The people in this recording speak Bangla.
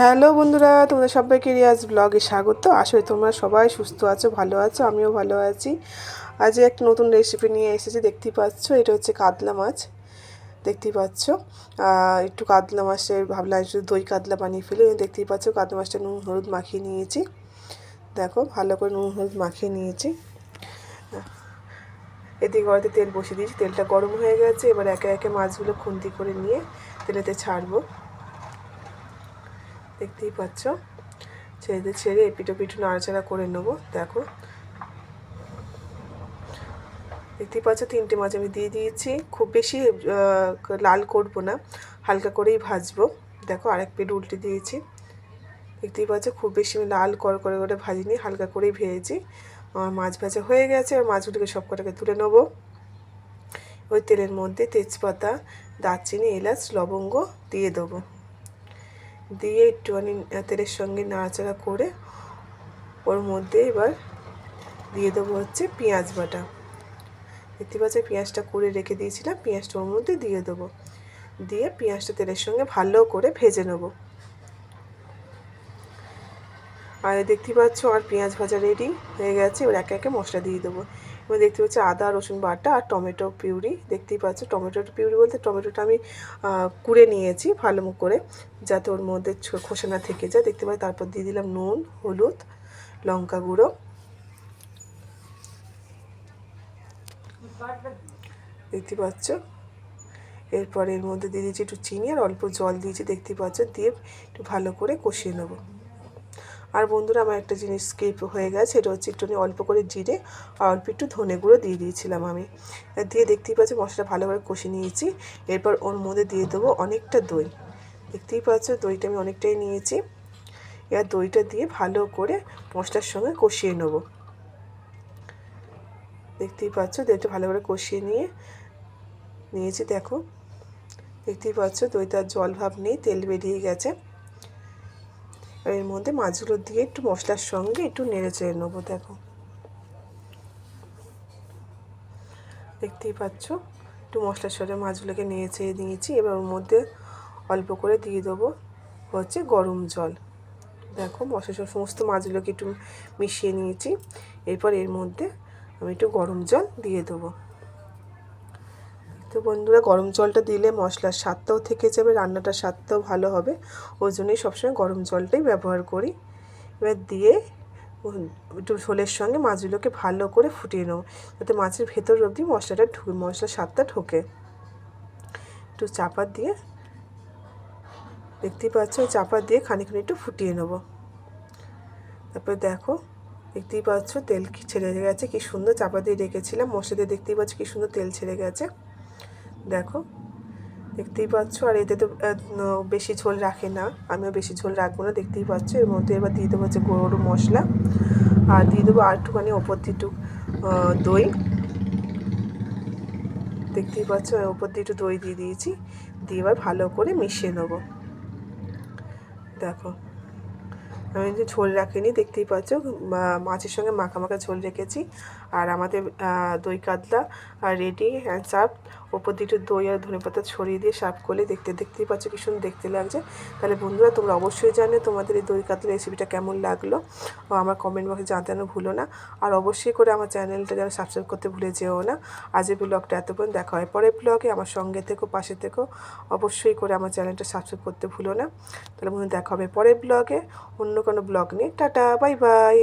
হ্যালো বন্ধুরা, তোমাদের সবাইকে রিয়াজ ব্লগে স্বাগত। আসলে তোমরা সবাই সুস্থ আছো, ভালো আছো, আমিও ভালো আছি। আজ একটা নতুন রেসিপি নিয়ে এসেছি, দেখতেই পাচ্ছ। এটা হচ্ছে কাতলা মাছ, দেখতেই পাচ্ছ। একটু কাতলা মাছের ভাবলাম একটু দই কাতলা বানিয়ে ফেলে। দেখতেই পাচ্ছ কাতলা মাছটা নুন হলুদ মাখিয়ে নিয়েছি। দেখো ভালো করে নুন হলুদ মাখিয়ে নিয়েছি। এদিকে কড়াইতে তেল বসিয়ে দিয়েছি, তেলটা গরম হয়ে গেছে। এবার একে একে মাছগুলো খুন্তি করে নিয়ে তেলেতে ছাড়বো। দেখতেই পাচ্ছ, ছেড়ে এপিটো পিঠু নাড়াচাড়া করে নেবো। দেখো দেখতেই পাচ্ছ, 3টে মাছ আমি দিয়ে দিয়েছি। খুব বেশি লাল করবো না, হালকা করেই ভাজবো। দেখো আরেক পিঠ উল্টে দিয়েছি। দেখতেই পাচ্ছ খুব বেশি আমি লাল করে ভাজিনি, হালকা করেই ভেজেছি। আমার মাছ ভাজা হয়ে গেছে। আর মাছগুলোকে সব কটাকে তুলে নেবো। ওই তেলের মধ্যে তেজপাতা, দারচিনি, এলাচ, লবঙ্গ দিয়ে দেবো। দিয়ে একটুখানি তেলের সঙ্গে নাড়াচাড়া করে ওর মধ্যে এবার দিয়ে দেবো হচ্ছে পেঁয়াজ বাটা। দেখতে পাচ্ছি পেঁয়াজটা করে রেখে দিয়েছিলাম, পেঁয়াজটা ওর মধ্যে দিয়ে দেবো। দিয়ে পেঁয়াজটা তেলের সঙ্গে ভালো করে ভেজে নেব। আর দেখতে পাচ্ছ আর পেঁয়াজ ভাজা রেডি হয়ে গেছে। এবার একে একে মশলা দিয়ে দেবো। এবার দেখতে পাচ্ছি আদা রসুন বাটা আর টমেটো পিউরি। দেখতেই পাচ্ছ টমেটো পিউরি বলতে টমেটোটা আমি কুড়ে নিয়েছি ভালো করে, যাতে ওর মধ্যে খোসা না থেকে যায়। দেখতে পাচ্ছি তারপর দিয়ে দিলাম নুন, হলুদ, লঙ্কা গুঁড়ো। দেখতে পাচ্ছ এরপর এর মধ্যে দিয়ে দিয়েছি একটু চিনি আর অল্প জল দিয়েছি। দেখতে পাচ্ছ, দিয়ে একটু ভালো করে কষিয়ে নেব। আর বন্ধুরা আমার একটা জিনিস স্কিপ হয়ে গেছে, এটা হচ্ছে একটু অল্প করে জিরে আর অল্প একটু ধনে গুঁড়ো দিয়ে দিয়েছিলাম আমি। দিয়ে দেখতেই পাচ্ছ মশলা ভালো করে কষিয়ে নিয়েছি। এরপর ওর মধ্যে দিয়ে দেবো অনেকটা দই। দেখতেই পাচ্ছ দইটা আমি অনেকটাই নিয়েছি। এবার দইটা দিয়ে ভালো করে মশলার সঙ্গে কষিয়ে নেব। দেখতেই পাচ্ছ দইটা ভালো করে কষিয়ে নিয়েছি। দেখো দেখতেই পাচ্ছ দইটার জল ভাব নেই, তেল বেরিয়ে গেছে। এর মধ্যে মাছগুলো দিয়ে একটু মশলার সঙ্গে একটু নেড়ে চেড়ে নেবো। দেখো দেখতেই পাচ্ছ একটু মশলার সঙ্গে মাছগুলোকে নেড়ে চেড়ে নিয়েছি। এবার ওর মধ্যে অল্প করে দিয়ে দেবো হচ্ছে গরম জল। দেখো মশলার সমস্ত মাছগুলোকে একটু মিশিয়ে নিয়েছি। এরপর এর মধ্যে আমি একটু গরম জল দিয়ে দেবো। তো বন্ধুরা গরম জলটা দিলে মশলার স্বাদটাও থেকে যাবে, রান্নাটার স্বাদটাও ভালো হবে। ওই জন্যই সবসময় গরম জলটাই ব্যবহার করি। এবার দিয়ে একটু ঝোলের সঙ্গে মাছগুলোকে ভালো করে ফুটিয়ে নেব, যাতে মাছের ভেতর অবধি মশলার স্বাদটা ঢোকে। একটু চাপা দিয়ে দেখতেই পাচ্ছ, চাপা দিয়ে খানিকক্ষণ একটু ফুটিয়ে নেব। তারপরে দেখো দেখতেই পাচ্ছ তেল ছেড়ে গেছে, কি সুন্দর। চাপা দিয়ে রেখেছিলাম মশলা দিয়ে, দেখতেই পাচ্ছ কি সুন্দর তেল ছেড়ে গেছে। দেখো দেখতেই পাচ্ছ। আর এতে তো বেশি ঝোল রাখে না, আমিও বেশি ঝোল রাখবো না। দেখতেই পাচ্ছ এর মধ্যে এবার দিয়ে দেবো হচ্ছে গরম মশলা, আর দিয়ে দেবো আর একটুখানি ওপর দিয়ে একটু দই। দেখতেই পাচ্ছ ওপর দিয়ে একটু দই দিয়ে দিয়েছি। দিয়ে এবার ভালো করে মিশিয়ে নেবো। দেখো আমি যে ঝোল রাখিনি, দেখতেই পাচ্ছ মাছের সঙ্গে মাখা মাখা ঝোল রেখেছি। আর আমাদের দই কাতলা রেডি অ্যান্ড সার্ভ। ওপর দিয়ে একটু দই আর ধনেপাতা ছড়িয়ে দিয়ে সার্ভ করলে দেখতেই পাচ্ছ কি সুন্দর দেখতে লাগছে। তাহলে বন্ধুরা তোমরা অবশ্যই জানো তোমাদের এই দই কাতলা রেসিপিটা কেমন লাগলো, ও আমার কমেন্ট বক্সে জানানো ভুলো না। আর অবশ্যই করে আমার চ্যানেলটা যেন সাবস্ক্রাইব করতে ভুলে যেও না। আজকের ব্লগটা এতক্ষণ, দেখা হয় পরের ব্লগে। আমার সঙ্গে থেকো, পাশে থেকো। অবশ্যই করে আমার চ্যানেলটা সাবস্ক্রাইব করতে ভুলো না। তাহলে বন্ধু দেখা হবে পরের ব্লগে অন্য কোনো ব্লগ নিয়ে। Tata, bye bye.